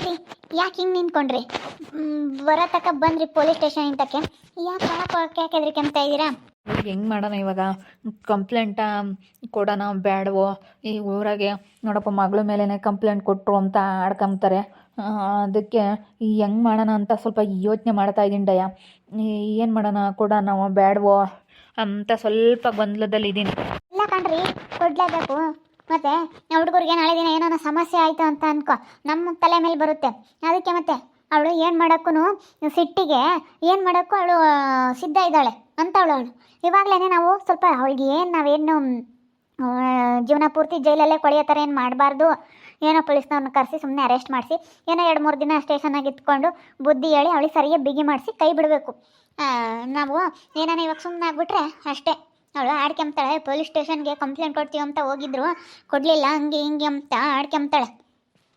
ರೀ ಯಾಕೆ ಹಿಂಗೆ ನಿಂತ್ಕೊಂಡ್ರಿ? ಬರೋ ತಕ ಬಂದ್ರಿ ಪೊಲೀಸ್ ಸ್ಟೇಷನ್ ಇಂತಕ್ಕೆ. ಯಾಕೆ ಹೆದರಿಕೆಂತ ಇದ್ದೀರಾ? ಹೆಂಗೆ ಮಾಡೋಣ ಇವಾಗ? ಕಂಪ್ಲೇಂಟ ಕೊಡೋಣ ಬೇಡವೋ? ಈ ಊರಾಗೆ ನೋಡಪ್ಪ ಮಗಳ ಮೇಲೇ ಕಂಪ್ಲೇಂಟ್ ಕೊಟ್ಟರು ಅಂತ ಆಡ್ಕೊಂತಾರೆ. ಅದಕ್ಕೆ ಹೆಂಗೆ ಮಾಡೋಣ ಅಂತ ಸ್ವಲ್ಪ ಯೋಚನೆ ಮಾಡ್ತಾ ಇದ್ದೀನಿ ಡಯ. ಏನು ಮಾಡೋಣ, ಕೊಡೋಣ ಬೇಡವೋ ಅಂತ ಸ್ವಲ್ಪ ಗೊಂದಲದಲ್ಲಿದ್ದೀನಿ. ಇಲ್ಲ ಕಣ್ರಿ, ಕೊಡ್ಲೇಬೇಕು. ಮತ್ತೆ ಹುಡುಗರಿಗೆ ನಾಳೆ ದಿನ ಏನೋ ಸಮಸ್ಯೆ ಆಯಿತು ಅಂತ ಅನ್ಕೋ, ನಮ್ಮ ತಲೆ ಮೇಲೆ ಬರುತ್ತೆ. ಅದಕ್ಕೆ ಮತ್ತೆ ಅವಳು ಏನು ಮಾಡೋಕ್ಕೂ ಸಿಟ್ಟಿಗೆ ಏನು ಮಾಡೋಕ್ಕೂ ಅವಳು ಸಿದ್ಧ ಇದ್ದಾಳೆ ಅಂತವಳು. ಇವಾಗಲೇ ನಾವು ಸ್ವಲ್ಪ ಅವಳಿಗೆ ನಾವೇನು ಜೀವನ ಪೂರ್ತಿ ಜೈಲಲ್ಲೇ ಕೊಳೆಯೋ ಥರ ಏನು ಮಾಡಬಾರ್ದು. ಏನೋ ಪೊಲೀಸ್ನವ್ರನ್ನ ಕರೆಸಿ ಸುಮ್ಮನೆ ಅರೆಸ್ಟ್ ಮಾಡಿಸಿ ಏನೋ 2-3 ದಿನ ಸ್ಟೇಷನ್ನಾಗಿ ಇಟ್ಕೊಂಡು ಬುದ್ಧಿ ಹೇಳಿ ಅವಳಿಗೆ ಸರಿಯಾಗಿ ಬಿಗಿ ಮಾಡಿಸಿ ಕೈ ಬಿಡಬೇಕು. ನಾವು ಏನಾನ ಇವಾಗ ಸುಮ್ಮನೆ ಆಗ್ಬಿಟ್ರೆ ಅಷ್ಟೇ. ಅವಳು ಆಡ್ಕೊಂತಾಳೆ. ಪೊಲೀಸ್ ಸ್ಟೇಷನ್ಗೆ ಕಂಪ್ಲೇಂಟ್ ಕೊಡ್ತೀವಿ ಅಂತ ಹೋಗಿದ್ರು, ಕೊಡಲಿಲ್ಲ, ಹಂಗೆ ಹಿಂಗೆ ಅಂತ ಆಡ್ಕೊಂತಾಳೆ.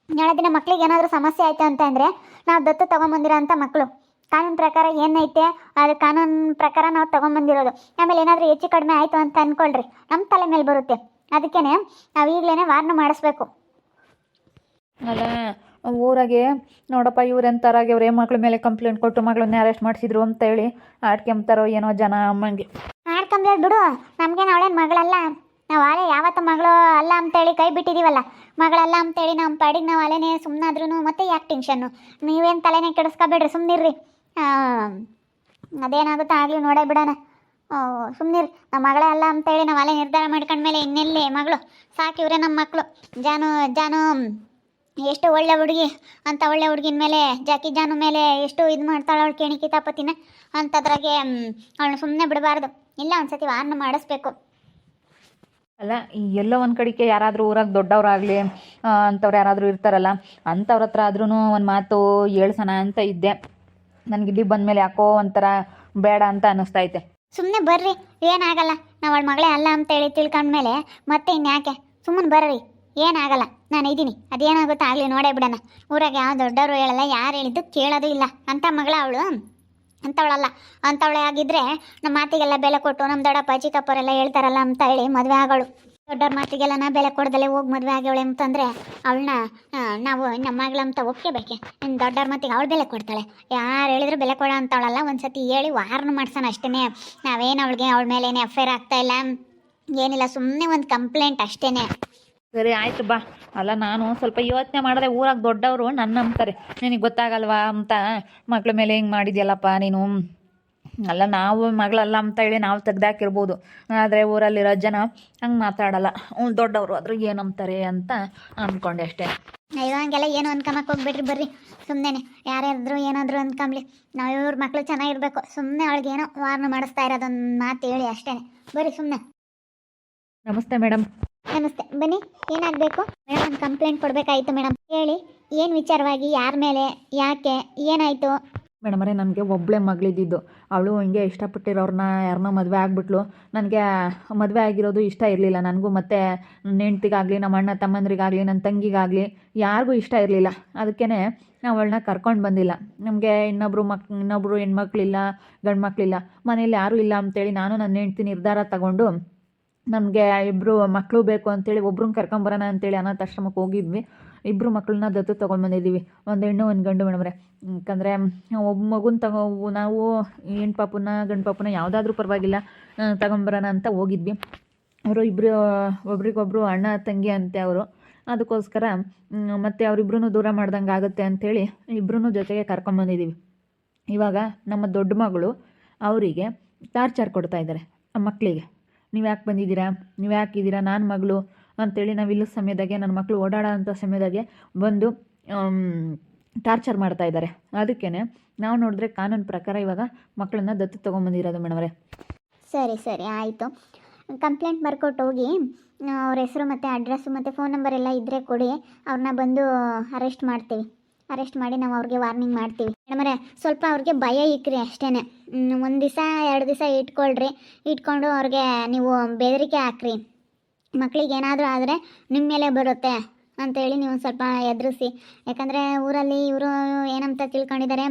ನಾಳೆ ದಿನ ಮಕ್ಳಿಗೆ ಏನಾದರೂ ಸಮಸ್ಯೆ ಆಯಿತು ಅಂತ ಅಂದರೆ ನಾವು ದತ್ತು ತೊಗೊಂಬಂದಿರೋ ಅಂಥ ಮಕ್ಕಳು. ಕಾನೂನು ಪ್ರಕಾರ ಏನೈತೆ ಅದು ಕಾನೂನು ಪ್ರಕಾರ ನಾವು ತೊಗೊಂಬಂದಿರೋದು. ಆಮೇಲೆ ಏನಾದರೂ ಹೆಚ್ಚು ಕಡಿಮೆ ಆಯಿತು ಅಂತ ಅಂದ್ಕೊಳ್ರಿ, ನಮ್ಮ ತಲೆ ಮೇಲೆ ಬರುತ್ತೆ. ಅದಕ್ಕೇ ನಾವು ಈಗಲೇ ವಾರ್ನ್ ಮಾಡಿಸ್ಬೇಕು. ಅಲ್ಲ ಊರಾಗೆ ನೋಡಪ್ಪ ಇವ್ರೆಂತಾರಾಗೆ ಅವ್ರ ಮಕ್ಳ ಮೇಲೆ ಕಂಪ್ಲೇಂಟ್ ಕೊಟ್ಟು ಮಗಳನ್ನೇ ಅರೆಸ್ಟ್ ಮಾಡಿಸಿದ್ರು ಅಂತ ಹೇಳಿ ಆಡ್ಕೊಂತಾರೋ ಏನೋ ಜನ ಅಮ್ಮಂಗೆ. ಆಡ್ಕೊಂಬೇಡ ಬಿಡು, ನಮಗೇನು ಅವಳೇನು ಮಗಳಲ್ಲ. ನಾವು ಆಳೆ ಯಾವತ್ತ ಮಗಳು ಅಲ್ಲ ಅಂತೇಳಿ ಕೈ ಬಿಟ್ಟಿದ್ದೀವಲ್ಲ. ಮಗಳಲ್ಲ ಅಂತೇಳಿ ನಮ್ಮ ಪಾಡಿಗೆ ನಾವು ಅಲೆನೇ ಸುಮ್ಮನಾದ್ರೂ ಮತ್ತೆ ಯಾಕೆ ಟೆನ್ಷನ್ನು? ನೀವೇನು ತಲೆನೇ ಕೆಡಿಸ್ಕೊಬೇಡ್ರಿ, ಸುಮ್ಮನಿರ್ರಿ. ಅದೇನಾಗುತ್ತೋ ಆಗಲಿ, ನೋಡೇ ಬಿಡೋಣ. ಸುಮ್ಮನಿರಿ. ನಮ್ಮ ಮಗಳೇ ಅಲ್ಲ ಅಂತೇಳಿ ನಾವು ಅಲೆ ನಿರ್ಧಾರ ಮಾಡ್ಕೊಂಡ್ಮೇಲೆ ಇನ್ನೆಲ್ಲಿ ಮಗಳು? ಸಾಕಿವ್ರೆ ನಮ್ಮ ಮಕ್ಕಳು. ಜಾನು ಎಷ್ಟು ಒಳ್ಳೆ ಹುಡುಗಿ ಅಂತ, ಒಳ್ಳೆ ಹುಡುಗಿನ ಮೇಲೆ ಜಾಕಿ ಜಾನು ಮೇಲೆ ಎಷ್ಟು ಇದು ಮಾಡ್ತಾಳೆ ಅವಳು ಕೇಣಿ ಕಿತಾಪತಿನ. ಅಂಥದ್ರಾಗೆ ಅವಳನ್ನ ಸುಮ್ಮನೆ ಬಿಡಬಾರ್ದು. ಇಲ್ಲ, ಒಂದ್ಸತಿ ವಾರ್ನ್ ಮಾಡಿಸ್ಬೇಕು. ಅಲ್ಲ ಎಲ್ಲೋ ಒಂದು ಕಡೆಗೆ ಯಾರಾದರೂ ಊರಾಗ ದೊಡ್ಡವರಾಗಲಿ ಅಂಥವ್ರು ಯಾರಾದರೂ ಇರ್ತಾರಲ್ಲ, ಅಂಥವ್ರ ಹತ್ರ ಆದ್ರೂ ಒಂದು ಮಾತು ಹೇಳ್ಸೋಣ ಅಂತ ಇದ್ದೆ. ನನಗೆ ಇಲ್ಲಿ ಬಂದಮೇಲೆ ಯಾಕೋ ಒಂಥರ ಬೇಡ ಅಂತ ಅನ್ನಿಸ್ತೈತೆ. ಸುಮ್ಮನೆ ಬರ್ರಿ, ಏನಾಗಲ್ಲ. ನಾವು ಅವಳ ಮಗಳೇ ಅಲ್ಲ ಅಂತೇಳಿ ತಿಳ್ಕೊಂಡ್ಮೇಲೆ ಮತ್ತೆ ಇನ್ಯಾಕೆ? ಸುಮ್ಮನೆ ಬರ್ರಿ, ಏನಾಗಲ್ಲ. ನಾನು ಇದ್ದೀನಿ, ಅದೇನಾಗುತ್ತೋ ಆಗಲಿ, ನೋಡೇ ಬಿಡೋಣ. ಊರಾಗ ಯಾವ ದೊಡ್ಡವರು ಹೇಳಲ್ಲ, ಯಾರು ಹೇಳಿದ್ದು ಕೇಳೋದು ಇಲ್ಲ. ಅಂಥ ಮಗಳ ಅವಳು, ಅಂಥವಳಲ್ಲ. ಅಂಥವಳೆ ಆಗಿದ್ದರೆ ನಮ್ಮ ಮಾತಿಗೆಲ್ಲ ಬೆಲೆ ಕೊಟ್ಟು ನಮ್ಮ ದೊಡ್ಡಪ್ಪ ಚಿಕ್ಕಪ್ಪರೆಲ್ಲ ಹೇಳ್ತಾರಲ್ಲ ಅಂತ ಹೇಳಿ ಮದುವೆ ಆಗೋಳು. ದೊಡ್ಡವ್ರ ಮಾತಿಗೆಲ್ಲ ನಾ ಬೆಲೆ ಕೊಡ್ದಲ್ಲೇ ಹೋಗಿ ಮದುವೆ ಆಗ್ಯವಳೆ ಅಂತಂದರೆ ಅವಳನ್ನ ನಾವು ನಮ್ಮ ಮಗಳಂತ ಒಪ್ಕೋಬೇಕೆ? ಇನ್ನು ದೊಡ್ಡವ್ರ ಮಾತಿಗೆ ಅವಳು ಬೆಲೆ ಕೊಡ್ತಾಳೆ? ಯಾರು ಹೇಳಿದ್ರು ಬೆಲೆ ಕೊಡೋ ಅಂಥವಳಲ್ಲ. ಒಂದು ಸತಿ ಹೇಳಿ ವಾರ್ನ್ ಮಾಡ್ಸೋಣ ಅಷ್ಟೇ. ನಾವೇನು ಅವಳಿಗೆ ಅವಳ ಮೇಲೆ ಏನು ಅಫೇರ್ ಆಗ್ತಾಯಿಲ್ಲ, ಏನಿಲ್ಲ. ಸುಮ್ಮನೆ ಒಂದು ಕಂಪ್ಲೇಂಟ್ ಅಷ್ಟೇ. ಸರಿ ಆಯಿತು ಬಾ. ಅಲ್ಲ ನಾನು ಸ್ವಲ್ಪ ಯೋಚನೆ ಮಾಡಿದೆ, ಊರಾಗ ದೊಡ್ಡವರು ನನ್ನ ನಂಬ್ತಾರೆ, ನಿನಗೆ ಗೊತ್ತಾಗಲ್ವಾ ಅಂತ ಮಕ್ಳ ಮೇಲೆ ಹಿಂಗೆ ಮಾಡಿದ್ಯಲ್ಲಪ್ಪ ನೀನು. ಅಲ್ಲ ನಾವು ಮಗಳಲ್ಲ ಅಂತ ಹೇಳಿ ನಾವು ತೆಗ್ದಾಕಿರ್ಬೋದು, ಆದರೆ ಊರಲ್ಲಿರೋ ಜನ ಹಂಗೆ ಮಾತಾಡಲ್ಲ. ದೊಡ್ಡವರು ಆದರೂ ಏನು ನಂಬ್ತಾರೆ ಅಂತ ಅಂದ್ಕೊಂಡೆ ಅಷ್ಟೇ. ಅಯ್ಯೋ, ಹಂಗೆಲ್ಲ ಏನು ಅನ್ಕೊಂಬಕ್ಕೆ ಹೋಗ್ಬಿಟ್ರಿ. ಬರ್ರಿ, ಸುಮ್ಮನೆ ಯಾರ್ಯಾದ್ರು ಏನಾದರೂ ಅಂದ್ಕೊಂಬ್ಲಿ. ನಾವು ಇವ್ರ ಮಕ್ಕಳು ಚೆನ್ನಾಗಿರ್ಬೇಕು. ಸುಮ್ಮನೆ ಅವಳಿಗೇನೋ ವಾರ್ನ್ ಮಾಡಿಸ್ತಾ ಇರೋದೊಂದು ಮಾತು ಹೇಳಿ ಅಷ್ಟೇ. ಬರ್ರಿ ಸುಮ್ಮನೆ. ನಮಸ್ತೆ ಮೇಡಮ್. ನಮಸ್ತೆ, ಬನ್ನಿ. ಏನಾಗಬೇಕು ಮೇಡಮ್? ಒಂದು ಕಂಪ್ಲೇಂಟ್ ಕೊಡಬೇಕಾಯಿತು ಮೇಡಮ್. ಹೇಳಿ, ಏನು ವಿಚಾರವಾಗಿ, ಯಾರ ಮೇಲೆ, ಯಾಕೆ, ಏನಾಯಿತು? ಮೇಡಮರೇ, ನನಗೆ ಒಬ್ಬಳೇ ಮಗಳಿದ್ದಿದ್ದು. ಅವಳು ಹಿಂಗೆ ಇಷ್ಟಪಟ್ಟಿರೋರನ್ನ ಯಾರನ್ನೋ ಮದುವೆ ಆಗಿಬಿಟ್ಲು. ನನಗೆ ಮದುವೆ ಆಗಿರೋದು ಇಷ್ಟ ಇರಲಿಲ್ಲ. ನನಗೂ ಮತ್ತು ನನ್ನ ಹೆಂಡ್ತಿಗಾಗಲಿ, ನಮ್ಮ ಅಣ್ಣ ತಮ್ಮಂದ್ರಿಗಾಗಲಿ, ನನ್ನ ತಂಗಿಗಾಗಲಿ ಯಾರಿಗೂ ಇಷ್ಟ ಇರಲಿಲ್ಲ. ಅದಕ್ಕೇ ನಾವು ಅವಳನ್ನ ಕರ್ಕೊಂಡು ಬಂದಿಲ್ಲ. ನಮಗೆ ಇನ್ನೊಬ್ಬರು ಹೆಣ್ಮಕ್ಳಿಲ್ಲ, ಗಂಡು ಮಕ್ಕಳಿಲ್ಲ, ಮನೇಲಿ ಯಾರೂ ಇಲ್ಲ ಅಂತೇಳಿ ನಾನು ನನ್ನ ಹೆಂಡ್ತಿ ನಿರ್ಧಾರ ತಗೊಂಡು ನಮಗೆ 2 ಮಕ್ಕಳು ಬೇಕು ಅಂತೇಳಿ ಒಬ್ರನ್ನ ಕರ್ಕೊಂಬರೋಣ ಅಂತೇಳಿ ಅನಾಥಾಶ್ರಮಕ್ಕೆ ಹೋಗಿದ್ವಿ. 2 ಮಕ್ಕಳನ್ನ ದತ್ತು ತೊಗೊಂಡ್ಬಂದಿದ್ದೀವಿ, ಒಂದು ಹೆಣ್ಣು ಒಂದು ಗಂಡು ಮೇಡಮ್ರೆ. ಯಾಕಂದರೆ ಒಬ್ಬ ಮಗುನ ನಾವು ಹೆಣ್ಣು ಪಾಪುನ ಗಂಡು ಪಾಪುನ ಯಾವುದಾದ್ರೂ ಪರವಾಗಿಲ್ಲ ತಗೊಂಬರೋಣ ಅಂತ ಹೋಗಿದ್ವಿ. ಅವರು ಒಬ್ರಿಗೊಬ್ಬರು ಅಣ್ಣ ತಂಗಿ ಅಂತೆ ಅವರು. ಅದಕ್ಕೋಸ್ಕರ ಮತ್ತು ಅವರಿಬ್ರು ದೂರ ಮಾಡ್ದಂಗೆ ಆಗುತ್ತೆ ಅಂಥೇಳಿ ಇಬ್ಬರೂ ಜೊತೆಗೆ ಕರ್ಕೊಂಬಂದಿದ್ದೀವಿ. ಇವಾಗ ನಮ್ಮ ದೊಡ್ಡ ಮಗಳು ಅವರಿಗೆ ಟಾರ್ಚರ್ ಕೊಡ್ತಾಯಿದ್ದಾರೆ ಆ ಮಕ್ಕಳಿಗೆ. ನೀವು ಯಾಕೆ ಬಂದಿದ್ದೀರಾ, ನೀವು ಯಾಕಿದ್ದೀರಾ, ನಾನು ಮಗಳು ಅಂಥೇಳಿ ನಾವು ಇಲ್ಲ ಸಮಯದಾಗೆ ನನ್ನ ಮಕ್ಕಳು ಓಡಾಡೋ ಅಂಥ ಸಮಯದಾಗೆ ಬಂದು ಟಾರ್ಚರ್ ಮಾಡ್ತಾಯಿದ್ದಾರೆ. ಅದಕ್ಕೇ ನಾವು ನೋಡಿದ್ರೆ ಕಾನೂನು ಪ್ರಕಾರ ಇವಾಗ ಮಕ್ಕಳನ್ನ ದತ್ತು ತೊಗೊಂಬಂದಿರೋದು ಮೇಡಮ್ರೆ. ಸರಿ ಆಯಿತು. ಕಂಪ್ಲೇಂಟ್ ಬರ್ಕೊಟ್ಟು ಹೋಗಿ ಅವ್ರ ಹೆಸರು ಮತ್ತು ಅಡ್ರೆಸ್ಸು ಮತ್ತು ಫೋನ್ ನಂಬರ್ ಎಲ್ಲ ಇದ್ದರೆ ಕೊಡಿ. ಅವ್ರನ್ನ ಬಂದು ಅರೆಸ್ಟ್ ಮಾಡ್ತೀವಿ. ಅರೆಸ್ಟ್ ಮಾಡಿ ನಾವು ಅವ್ರಿಗೆ ವಾರ್ನಿಂಗ್ ಮಾಡ್ತೀವಿ. ಮೇಡಮರೇ, ಸ್ವಲ್ಪ ಅವ್ರಿಗೆ ಭಯ ಇಕ್ರಿ ಅಷ್ಟೇ. 1 ದಿವಸ 2 ದಿವಸ ಇಟ್ಕೊಂಡು ಅವ್ರಿಗೆ ನೀವು ಬೆದರಿಕೆ ಹಾಕ್ರಿ. ಮಕ್ಕಳಿಗೆ ಏನಾದರೂ ಆದರೆ ನಿಮ್ಮ ಮೇಲೆ ಬರುತ್ತೆ ಅಂತೇಳಿ ನೀವು ಸ್ವಲ್ಪ ಎದುರಿಸಿ. ಯಾಕಂದರೆ ಊರಲ್ಲಿ ಇವರು ಏನಂತ ತಿಳ್ಕೊಂಡಿದ್ದಾರೆ,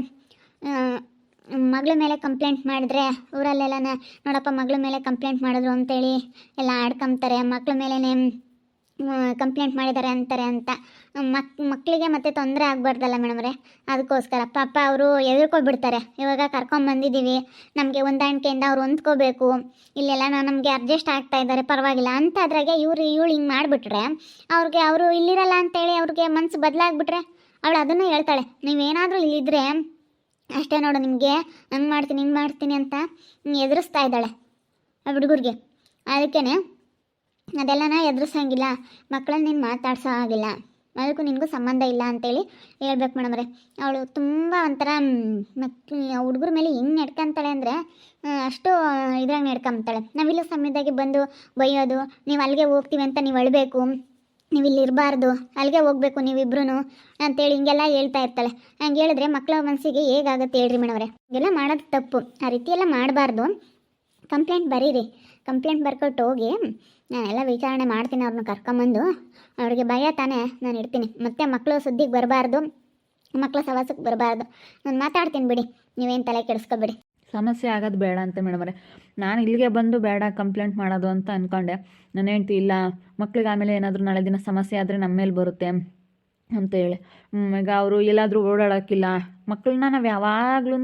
ಮಗಳ ಮೇಲೆ ಕಂಪ್ಲೇಂಟ್ ಮಾಡಿದ್ರೆ ಊರಲ್ಲೆಲ್ಲ ನೋಡಪ್ಪ ಮಗಳ ಮೇಲೆ ಕಂಪ್ಲೇಂಟ್ ಮಾಡಿದ್ರು ಅಂತೇಳಿ ಎಲ್ಲ ಆಡ್ಕೊಂತಾರೆ. ಮಕ್ಳ ಮೇಲೇ ಕಂಪ್ಲೇಂಟ್ ಮಾಡಿದ್ದಾರೆ ಅಂತಾರೆ ಅಂತ ಮಕ್ಕಳಿಗೆ ಮತ್ತೆ ತೊಂದರೆ ಆಗಬಾರ್ದಲ್ಲ ಮೇಡಮ್ರೆ, ಅದಕ್ಕೋಸ್ಕರ ಪಾಪ ಅವರು ಎದುರ್ಕೊಬಿಡ್ತಾರೆ. ಇವಾಗ ಕರ್ಕೊಂಬಂದಿದ್ದೀವಿ, ನಮಗೆ ಹೊಂದಾಣಿಕೆಯಿಂದ ಅವ್ರು ಹೊಂದ್ಕೋಬೇಕು, ಇಲ್ಲೆಲ್ಲ ನಮಗೆ ಅಡ್ಜಸ್ಟ್ ಆಗ್ತಾ ಇದ್ದಾರೆ, ಪರವಾಗಿಲ್ಲ ಅಂತ ಅದ್ರಾಗೆ ಇವಳು ಹಿಂಗೆ ಮಾಡಿಬಿಟ್ರೆ ಅವರು ಇಲ್ಲಿರಲ್ಲ ಅಂತೇಳಿ ಅವ್ರಿಗೆ ಮನಸ್ಸು ಬದಲಾಗ್ಬಿಟ್ರೆ ಅವಳು ಅದನ್ನು ಹೇಳ್ತಾಳೆ, ನೀವೇನಾದರೂ ಇಲ್ಲಿದ್ದರೆ ಅಷ್ಟೇ ನೋಡು, ನಿಮಗೆ ಹಂಗೆ ಮಾಡ್ತೀನಿ ಹಿಂಗೆ ಮಾಡ್ತೀನಿ ಅಂತ ಎದುರಿಸ್ತಾ ಇದ್ದಾಳೆ ಆ ಹುಡುಗರಿಗೆ. ಅದಕ್ಕೇ ಅದೆಲ್ಲನ ಎದುರಿಸೋಂಗಿಲ್ಲ, ಮಕ್ಕಳನ್ನ ನೀನು ಮಾತಾಡ್ಸೋ ಆಗಿಲ್ಲ, ಅದಕ್ಕೂ ನಿನಗೂ ಸಂಬಂಧ ಇಲ್ಲ ಅಂತೇಳಿ ಹೇಳ್ಬೇಕು ಮೇಡಮ್ರೆ. ಅವಳು ತುಂಬ ಒಂಥರ ಹುಡುಗರ ಮೇಲೆ ಹೆಂಗೆ ನಡ್ಕೊಂತಾಳೆ ಅಂದರೆ ಅಷ್ಟು ಇದ್ರಾಗ ನಡ್ಕೊಂತಾಳೆ. ನಾವಿಲ್ಲ ಸಮಯದಾಗಿ ಬಂದು ಬೈಯೋದು, ನೀವು ಅಲ್ಲಿಗೆ ಹೋಗ್ತೀವಿ ಅಂತ ನೀವು ಅಳಬೇಕು, ನೀವು ಇಲ್ಲಿ ಇರಬಾರ್ದು, ಅಲ್ಲಿಗೆ ಹೋಗ್ಬೇಕು ನೀವಿಬ್ರು ಅಂತೇಳಿ ಹಿಂಗೆಲ್ಲ ಹೇಳ್ತಾ ಇರ್ತಾಳೆ. ಹಂಗೆ ಹೇಳಿದ್ರೆ ಮಕ್ಕಳ ಮನಸ್ಸಿಗೆ ಹೇಗಾಗುತ್ತೆ ಹೇಳ್ರಿ ಮೇಡಮ್ರೆ. ಹಿಂಗೆಲ್ಲ ಮಾಡೋದು ತಪ್ಪು, ಆ ರೀತಿ ಎಲ್ಲ ಮಾಡಬಾರ್ದು. ಕಂಪ್ಲೇಂಟ್ ಬರೀರಿ, ಕಂಪ್ಲೇಂಟ್ ಬರ್ಕೊಟ್ಟು ಹೋಗಿ ನಾನೆಲ್ಲ ವಿಚಾರಣೆ ಮಾಡ್ತೀನಿ, ಅವ್ರನ್ನ ಕರ್ಕೊಂಬಂದು ಅವ್ರಿಗೆ ಭಯ ತಾನೇ ನಾನು ಇಡ್ತೀನಿ, ಮತ್ತು ಮಕ್ಕಳು ಸುದ್ದಿಗೆ ಬರಬಾರ್ದು, ಮಕ್ಕಳ ಸವಾಸಕ್ಕೆ ಬರಬಾರ್ದು. ನಾನು ಮಾತಾಡ್ತೀನಿ ಬಿಡಿ, ನೀವೇನು ತಲೆ ಕೆಡಿಸ್ಕೊಬೇಡಿ. ಸಮಸ್ಯೆ ಆಗೋದು ಬೇಡ ಅಂತ ಮೇಡಮರೆ, ನಾನು ಇಲ್ಲಿಗೆ ಬಂದು ಬೇಡ ಕಂಪ್ಲೇಂಟ್ ಮಾಡೋದು ಅಂತ ಅಂದ್ಕೊಂಡೆ. ನಾನು ಹೇಳ್ತಿ ಇಲ್ಲ, ಮಕ್ಳಿಗೆ ಆಮೇಲೆ ಏನಾದರೂ ನಾಳೆ ದಿನ ಸಮಸ್ಯೆ ಆದರೆ ನಮ್ಮ ಮೇಲೆ ಬರುತ್ತೆ ಅಂತೇಳಿ. ಈಗ ಅವರು ಎಲ್ಲಾದರೂ ಓಡಾಡೋಕ್ಕಿಲ್ಲ, ಮಕ್ಕಳನ್ನ ನಾವು ಯಾವಾಗ್ಲೂ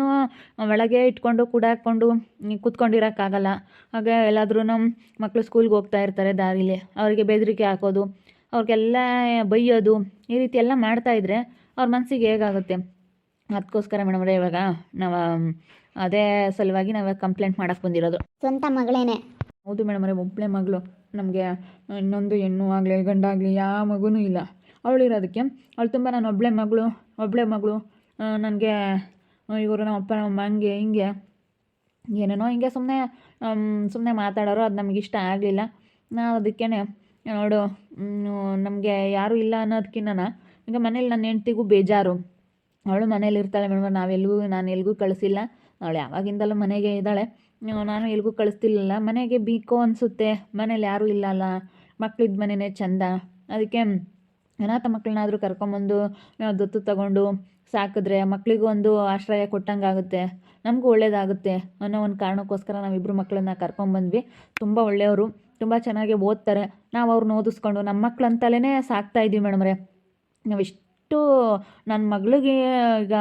ಒಳಗೆ ಇಟ್ಕೊಂಡು ಕೂಡಾಕೊಂಡು ಕೂತ್ಕೊಂಡಿರೋಕ್ಕಾಗಲ್ಲ. ಹಾಗೆ ಎಲ್ಲಾದ್ರೂ ಮಕ್ಕಳು ಸ್ಕೂಲ್ಗೆ ಹೋಗ್ತಾ ಇರ್ತಾರೆ, ದಾರಿಲಿ ಅವರಿಗೆ ಬೆದರಿಕೆ ಹಾಕೋದು, ಅವ್ರಿಗೆಲ್ಲ ಬೈಯೋದು, ಈ ರೀತಿ ಎಲ್ಲ ಮಾಡ್ತಾಯಿದ್ರೆ ಅವ್ರ ಮನಸ್ಸಿಗೆ ಹೇಗಾಗುತ್ತೆ. ಅದಕ್ಕೋಸ್ಕರ ಮೇಡಮ್ರೆ ಇವಾಗ ನಾವು ಅದೇ ಸಲುವಾಗಿ ನಾವು ಕಂಪ್ಲೇಂಟ್ ಮಾಡೋಕ್ಕೆ ಬಂದಿರೋದು. ಸ್ವಂತ ಮಗಳೇನೆ. ಹೌದು ಮೇಡಮ್ರೆ, ಒಬ್ಬಳೆ ಮಗಳು. ನಮಗೆ ಇನ್ನೊಂದು ಹೆಣ್ಣು ಆಗಲಿ ಗಂಡಾಗಲಿ ಯಾವ ಮಗುನೂ ಇಲ್ಲ. ಅವಳಿರೋದಕ್ಕೆ ಅವಳು ತುಂಬ ನಾನು ಒಬ್ಬಳೆ ಮಗಳು ನನಗೆ ಇವರು ನಮ್ಮ ಅಪ್ಪ ನಮ್ಮ ಹಂಗೆ ಹಿಂಗೆ ಏನೇನೋ ಹಿಂಗೆ ಸುಮ್ಮನೆ ಮಾತಾಡೋರು, ಅದು ನಮಗಿಷ್ಟ ಇಷ್ಟ ಆಗಲಿಲ್ಲ. ನಾವು ಅದಕ್ಕೇ ನೋಡು, ನಮಗೆ ಯಾರೂ ಇಲ್ಲ ಅನ್ನೋದಕ್ಕಿಂತ ಈಗ ಮನೇಲಿ ನನ್ನ ಹೆಂಡ್ತಿಗೂ ಬೇಜಾರು, ಅವಳು ಮನೇಲಿ ಇರ್ತಾಳೆ ಮೇಡಮ್. ನಾನು ಎಲ್ಗೂ ಕಳಿಸಿಲ್ಲ, ಅವಳು ಯಾವಾಗಿಂದಲೂ ಮನೆಗೆ ಇದ್ದಾಳೆ, ನಾನು ಎಲ್ಗೂ ಕಳಿಸ್ತಿಲ್ಲ. ಮನೆಗೆ ಬೀಕೋ ಅನಿಸುತ್ತೆ, ಮನೇಲಿ ಯಾರೂ ಇಲ್ಲಲ್ಲ, ಮಕ್ಳಿದ್ದ ಮನೆಯೇ ಚಂದ. ಅದಕ್ಕೆ ಅನಾಥ ಮಕ್ಕಳನ್ನಾದರೂ ಕರ್ಕೊಂಬಂದು ದತ್ತು ತಗೊಂಡು ಸಾಕಿದ್ರೆ ಮಕ್ಕಳಿಗೂ ಒಂದು ಆಶ್ರಯ ಕೊಟ್ಟಂಗಾಗುತ್ತೆ, ನಮಗೂ ಒಳ್ಳೇದಾಗುತ್ತೆ ಅನ್ನೋ ಒಂದು ಕಾರಣಕ್ಕೋಸ್ಕರ ನಾವಿಬ್ಬರು ಮಕ್ಕಳನ್ನ ಕರ್ಕೊಂಬಂದ್ವಿ. ತುಂಬ ಒಳ್ಳೆಯವರು, ತುಂಬ ಚೆನ್ನಾಗಿ ಓದ್ತಾರೆ. ನಾವು ಅವ್ರನ್ನ ಓದಿಸ್ಕೊಂಡು ನಮ್ಮ ಮಕ್ಕಳಂತಲೇ ಸಾಕ್ತಾಯಿದ್ವಿ ಮೇಡಮ್ರೆ. ನಾವಿಷ್ಟು ನನ್ನ ಮಗಳಿಗೆ ಈಗ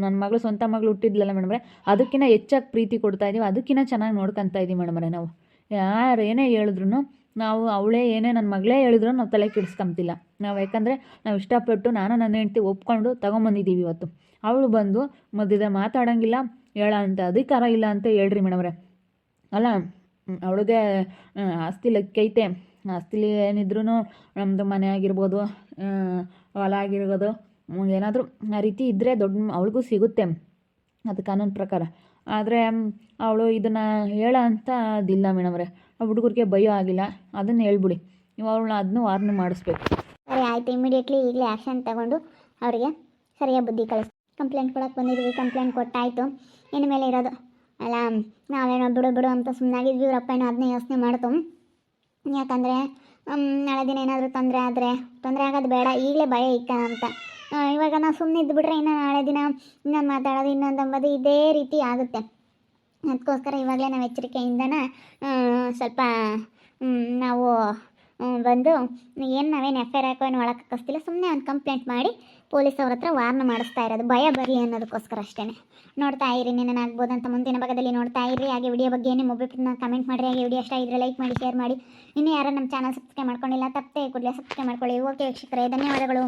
ನನ್ನ ಮಗಳು ಸ್ವಂತ ಮಗಳು ಹುಟ್ಟಿದ್ಲಲ್ಲ ಮೇಡಮ್ರೆ, ಅದಕ್ಕಿಂತ ಹೆಚ್ಚಾಗಿ ಪ್ರೀತಿ ಕೊಡ್ತಾಯಿದ್ದೀವಿ, ಅದಕ್ಕಿಂತ ಚೆನ್ನಾಗಿ ನೋಡ್ಕೊತಾ ಇದ್ದೀವಿ ಮೇಡಮ್ರೆ. ನಾವು ಯಾರು ಏನೇ ಹೇಳಿದ್ರು, ನಾವು ಅವಳೇ ಏನೇ ನನ್ನ ಮಗಳೇ ಹೇಳಿದ್ರು ನಾವು ತಲೆ ಕೆಡಿಸ್ಕೊಂತಿಲ್ಲ ನಾವು. ಯಾಕಂದರೆ ನಾವು ಇಷ್ಟಪಟ್ಟು ನಾನು ನನ್ನ ಹೆಂಡ್ತಿ ಒಪ್ಕೊಂಡು ತೊಗೊಂಬಂದಿದ್ದೀವಿ ಇವತ್ತು. ಅವಳು ಬಂದು ಮಧ್ಯದ ಮಾತಾಡೋಂಗಿಲ್ಲ, ಹೇಳೋಂಥ ಅಧಿಕಾರ ಇಲ್ಲ ಅಂತ ಹೇಳ್ರಿ ಮೇಡಮ್ರೆ. ಅಲ್ಲ, ಅವಳಿಗೆ ಆಸ್ತಿ ಲೆಕ್ಕೈತೆ, ಆಸ್ತಿಲಿ ಏನಿದ್ರೂ ನಮ್ಮದು ಮನೆ ಆಗಿರ್ಬೋದು, ಹೊಲ ಆಗಿರ್ಬೋದು, ಏನಾದರೂ ಆ ರೀತಿ ಇದ್ದರೆ ದೊಡ್ಡ ಅವಳಿಗೂ ಸಿಗುತ್ತೆ, ಅದು ಕಾನೂನು ಪ್ರಕಾರ. ಆದರೆ ಅವಳು ಇದನ್ನು ಹೇಳೋ ಅಂತ ಅದಿಲ್ಲ ಮೇಡಮ್ರೆ. ಆ ಹುಡುಗರಿಗೆ ಭಯ ಆಗಿಲ್ಲ, ಅದನ್ನು ಹೇಳ್ಬಿಡಿ ನೀವು, ಅವಳನ್ನ ಅದನ್ನು ವಾರ್ನೆ ಮಾಡಿಸ್ಬೇಕು. ಸರಿ ಆಯಿತು, ಇಮಿಡಿಯೇಟ್ಲಿ ಈಗಲೇ ಆ್ಯಕ್ಷನ್ ತಗೊಂಡು ಅವರಿಗೆ ಸರಿಯಾಗಿ ಬುದ್ಧಿ ಕಳಿಸಿ. ಕಂಪ್ಲೇಂಟ್ ಕೊಡೋಕ್ಕೆ ಬಂದಿದ್ವಿ, ಕಂಪ್ಲೇಂಟ್ ಕೊಟ್ಟಾಯಿತು, ಇನ್ನು ಮೇಲೆ ಇರೋದು ಅಲ್ಲ ನಾವೇನೋ ಬಿಡು ಅಂತ ಸುಮ್ಮನಾಗಿದ್ವಿ. ಇವರಪ್ಪ ಏನೋ ಅದನ್ನೇ ಯೋಚನೆ ಮಾಡ್ತು. ಯಾಕಂದರೆ ನಾಳೆ ದಿನ ಏನಾದರೂ ತೊಂದರೆ ಆಗೋದು ಬೇಡ, ಈಗಲೇ ಭಯ ಇಕ್ಕೋಣ ಅಂತ. ಇವಾಗ ನಾವು ಸುಮ್ಮನೆ ಇದ್ದುಬಿಟ್ರೆ ಇನ್ನು ನಾಳೆ ದಿನ ಇನ್ನೊಂದು ಮಾತಾಡೋದು ಇನ್ನೊಂದು ಅಂಬೋದು ಇದೇ ರೀತಿ ಆಗುತ್ತೆ. ಅದಕ್ಕೋಸ್ಕರ ಇವಾಗಲೇ ನಾವು ಎಚ್ಚರಿಕೆಯಿಂದನೇ ಸ್ವಲ್ಪ ನಾವು ಬಂದು ನಾವೇನು FIR ಹಾಕೋ ಏನು ಒಳಗೆ ಕಳಿಸ್ತಿಲ್ಲ, ಸುಮ್ಮನೆ ಒಂದು ಕಂಪ್ಲೇಂಟ್ ಮಾಡಿ ಪೊಲೀಸ್ ಅವ್ರ ಹತ್ರ ವಾರ್ನ್ ಮಾಡಿಸ್ತಾ ಇರೋದು, ಭಯ ಬರಲಿ ಅನ್ನೋದಕ್ಕೋಸ್ಕರ ಅಷ್ಟೇ. ನೋಡ್ತಾ ಇರಿ, ನೆನನಾಗ್ಬೋದು ಅಂತ ಮುಂದಿನ ಭಾಗದಲ್ಲಿ ನೋಡ್ತಾ ಇರಿ. ಹಾಗೆ ವಿಡಿಯೋ ಬಗ್ಗೆ ನಿಮ್ಮ ಒಬ್ಬೊಬ್ಬರನ್ನ ಕಮೆಂಟ್ ಮಾಡಿರಿ. ಹಾಗೆ ವಿಡಿಯೋ ಇಷ್ಟ ಇದ್ದರೆ ಲೈಕ್ ಮಾಡಿ, ಶೇರ್ ಮಾಡಿ. ಇನ್ನೂ ಯಾರು ನಮ್ಮ ಚಾನಲ್ ಸಬ್ಸ್ಕ್ರೈಬ್ ಮಾಡ್ಕೊಂಡಿಲ್ಲ ತಪ್ಪದೆ ಕೂಡಲೇ ಸಬ್ಸ್ಕ್ರೈಬ್ ಮಾಡ್ಕೊಳ್ಳಿ. ಓಕೆ ವೀಕ್ಷಕರೇ, ಧನ್ಯವಾದಗಳು.